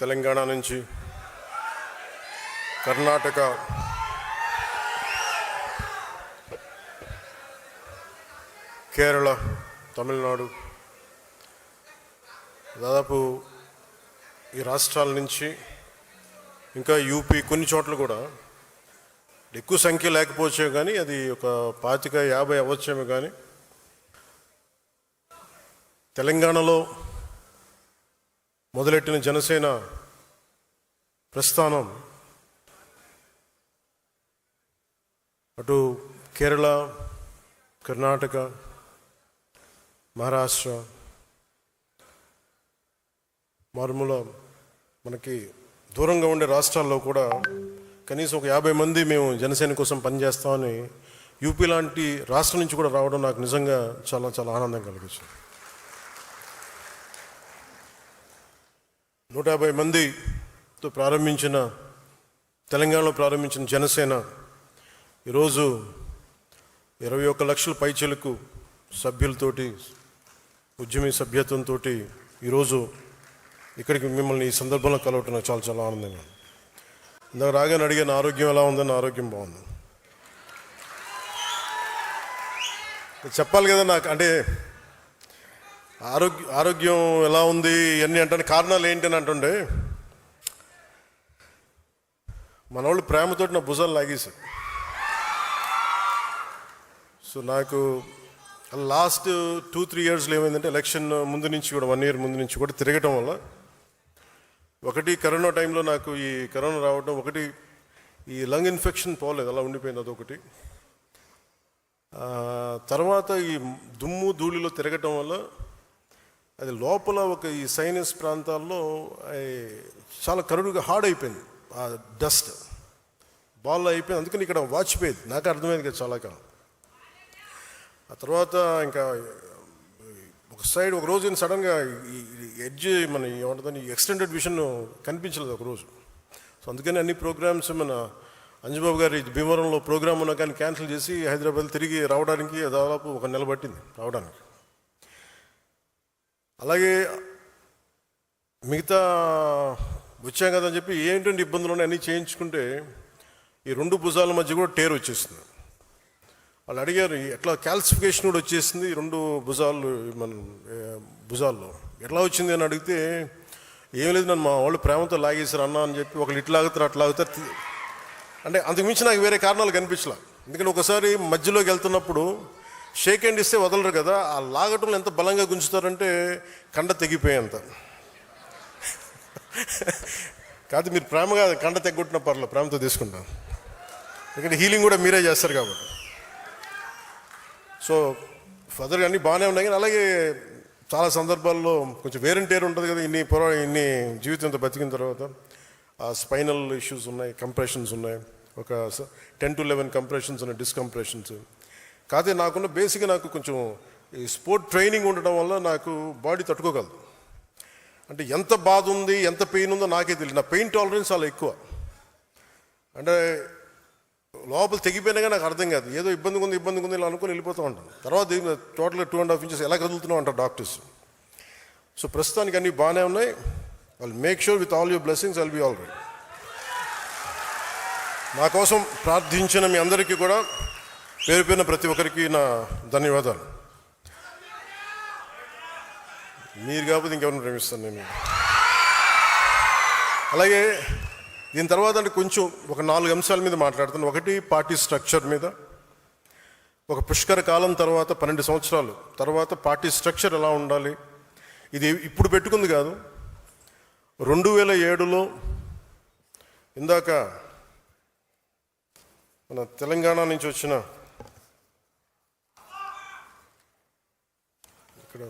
తెలంగాణ నుంచి, కర్ణాటక, కేరళ, తమిళనాడు, దాదాపు ఈ రాష్ట్రాల నుంచి ఇంకా యూపీ కొన్ని చోట్ల కూడా ఎక్కువ సంఖ్య లేకపోవచ్చేమో కానీ అది ఒక 25-50 అవ్వచ్చేమో కానీ తెలంగాణలో మొదలెట్టిన జనసేన ప్రస్థానం అటు కేరళ, కర్ణాటక, మహారాష్ట్ర, మారుమూల మనకి దూరంగా ఉండే రాష్ట్రాల్లో కూడా కనీసం ఒక 50 మంది మేము జనసేన కోసం పనిచేస్తామని యూపీ లాంటి రాష్ట్రం నుంచి కూడా రావడం నాకు నిజంగా చాలా చాలా ఆనందం కలిగించింది. 150 మందితో ప్రారంభించిన తెలంగాణలో ప్రారంభించిన జనసేన ఈరోజు 21 లక్షల పైచెలకు సభ్యులతోటి, ఉద్యమీ సభ్యత్వంతో ఈరోజు ఇక్కడికి మిమ్మల్ని ఈ సందర్భంలో కలవటం నాకు చాలా చాలా ఆనందంగా. ఇందాక రాగానే అడిగిన ఆరోగ్యం ఎలా ఉందని, ఆరోగ్యం బాగుంది. చెప్పాలి కదా నాకు, అంటే ఆరోగ్యం ఎలా ఉంది ఇవన్నీ అంటే కారణాలు ఏంటి అని అంటుండే మన వాళ్ళు ప్రేమతోటి నా భుజాలు లాగేశారు. సో నాకు లాస్ట్ 2-3 ఇయర్స్లో ఏమైందంటే ఎలక్షన్ ముందు నుంచి కూడా 1 ఇయర్ ముందు నుంచి కూడా తిరగటం వల్ల ఒకటి కరోనా టైంలో నాకు ఈ కరోనా రావడం, ఒకటి ఈ లంగ్ ఇన్ఫెక్షన్ పోలేదు, అలా ఉండిపోయింది, అదొకటి. తర్వాత ఈ దుమ్ము ధూళిలో తిరగటం వల్ల అది లోపల ఒక ఈ సైనస్ ప్రాంతాల్లో చాలా కరుడుగా హార్డ్ అయిపోయింది, ఆ డస్ట్ బాల్ అయిపోయింది. అందుకని ఇక్కడ వాచిపోయేది, నాకు అర్థమైంది కదా చాలా కాలం. ఆ తర్వాత ఇంకా ఒక సైడ్ ఒక రోజు సడన్గా ఈ ఎడ్జ్ మన ఏమంటుందని ఎక్స్టెండెడ్ విషన్ కనిపించలేదు ఒకరోజు. సో అందుకని అన్ని ప్రోగ్రామ్స్ మన అంజబాబు గారి భీమవరంలో ప్రోగ్రామ్ ఉన్నా కానీ క్యాన్సిల్ చేసి హైదరాబాద్ తిరిగి రావడానికి దాదాపు 1 నెల పట్టింది రావడానికి. అలాగే మిగతా వచ్చాం కదా అని చెప్పి ఏంటంటే ఇబ్బందులు ఉన్నాయి అన్నీ చేయించుకుంటే ఈ 2 భుజాల మధ్య కూడా టేర్ వచ్చేసింది. వాళ్ళు అడిగారు ఎట్లా, క్యాల్సిఫికేషన్ కూడా వచ్చేసింది 2 భుజాలు, మన భుజాల్లో ఎట్లా వచ్చింది అని అడిగితే ఏం లేదు, నన్ను మా వాళ్ళు ప్రేమతో లాగేశారు అన్న అని చెప్పి, ఒకళ్ళు ఇట్లా లాగుతారు అట్లా లాగుతారు. అంటే అంతకుమించి నాకు వేరే కారణాలు కనిపించలే. ఎందుకంటే ఒకసారి మధ్యలోకి వెళ్తున్నప్పుడు షేక్ హ్యాండ్ ఇస్తే వదలరు కదా, ఆ లాగటంలో ఎంత బలంగా గుంజుతారంటే కండ తెగిపోయేంత. కాదు మీరు ప్రేమగా కండ తెగ్గొట్టిన పర్లేదు, ప్రేమతో తీసుకుంటాను, ఎందుకంటే హీలింగ్ కూడా మీరే చేస్తారు కాబట్టి. సో ఫర్దర్గా అన్నీ బాగానే ఉన్నాయి. కానీ అలాగే చాలా సందర్భాల్లో కొంచెం వేరంటేరు ఉంటుంది కదా, ఇన్ని జీవితంతో బతికిన తర్వాత ఆ స్పైనల్ ఇష్యూస్ ఉన్నాయి, కంప్రెషన్స్ ఉన్నాయి, ఒక 10-11 కంప్రెషన్స్ ఉన్నాయి, డిస్కంప్రెషన్స్. కాకపోతే నాకున్న బేసిక్గా నాకు కొంచెం ఈ స్పోర్ట్ ట్రైనింగ్ ఉండడం వల్ల నాకు బాడీ తట్టుకోగలదు. అంటే ఎంత బాధ ఉంది, ఎంత పెయిన్ ఉందో నాకే తెలియదు. నా పెయిన్ టాలరెన్స్ చాలా ఎక్కువ. అంటే లోపల తెగిపోయినా కానీ నాకు అర్థం కాదు, ఏదో ఇబ్బంది ఉంది ఇలా అనుకుని వెళ్ళిపోతూ ఉంటాను. తర్వాత టోటల్గా 2.5 ఇంచెస్ ఎలా కదులుతున్నావు అంటారు డాక్టర్స్. సో ప్రస్తుతానికి అన్నీ బాగానే ఉన్నాయి. I'll make sure with all your blessings I'll be all right. నా కోసం ప్రార్థించిన మీ అందరికీ కూడా పేరు పేరున ప్రతి ఒక్కరికి నా ధన్యవాదాలు. మీరు కాకపోతే ఇంకెవరిని ప్రేమిస్తాను నేను. అలాగే దీని తర్వాత అంటే కొంచెం ఒక 4 అంశాల మీద మాట్లాడుతాను. ఒకటి పార్టీ స్ట్రక్చర్ మీద. ఒక పుష్కర కాలం తర్వాత 12 సంవత్సరాలు తర్వాత పార్టీ స్ట్రక్చర్ ఎలా ఉండాలి, ఇది ఇప్పుడు పెట్టుకుంది కాదు. 2007లో ఇందాక మన తెలంగాణ నుంచి వచ్చిన ఇక్కడ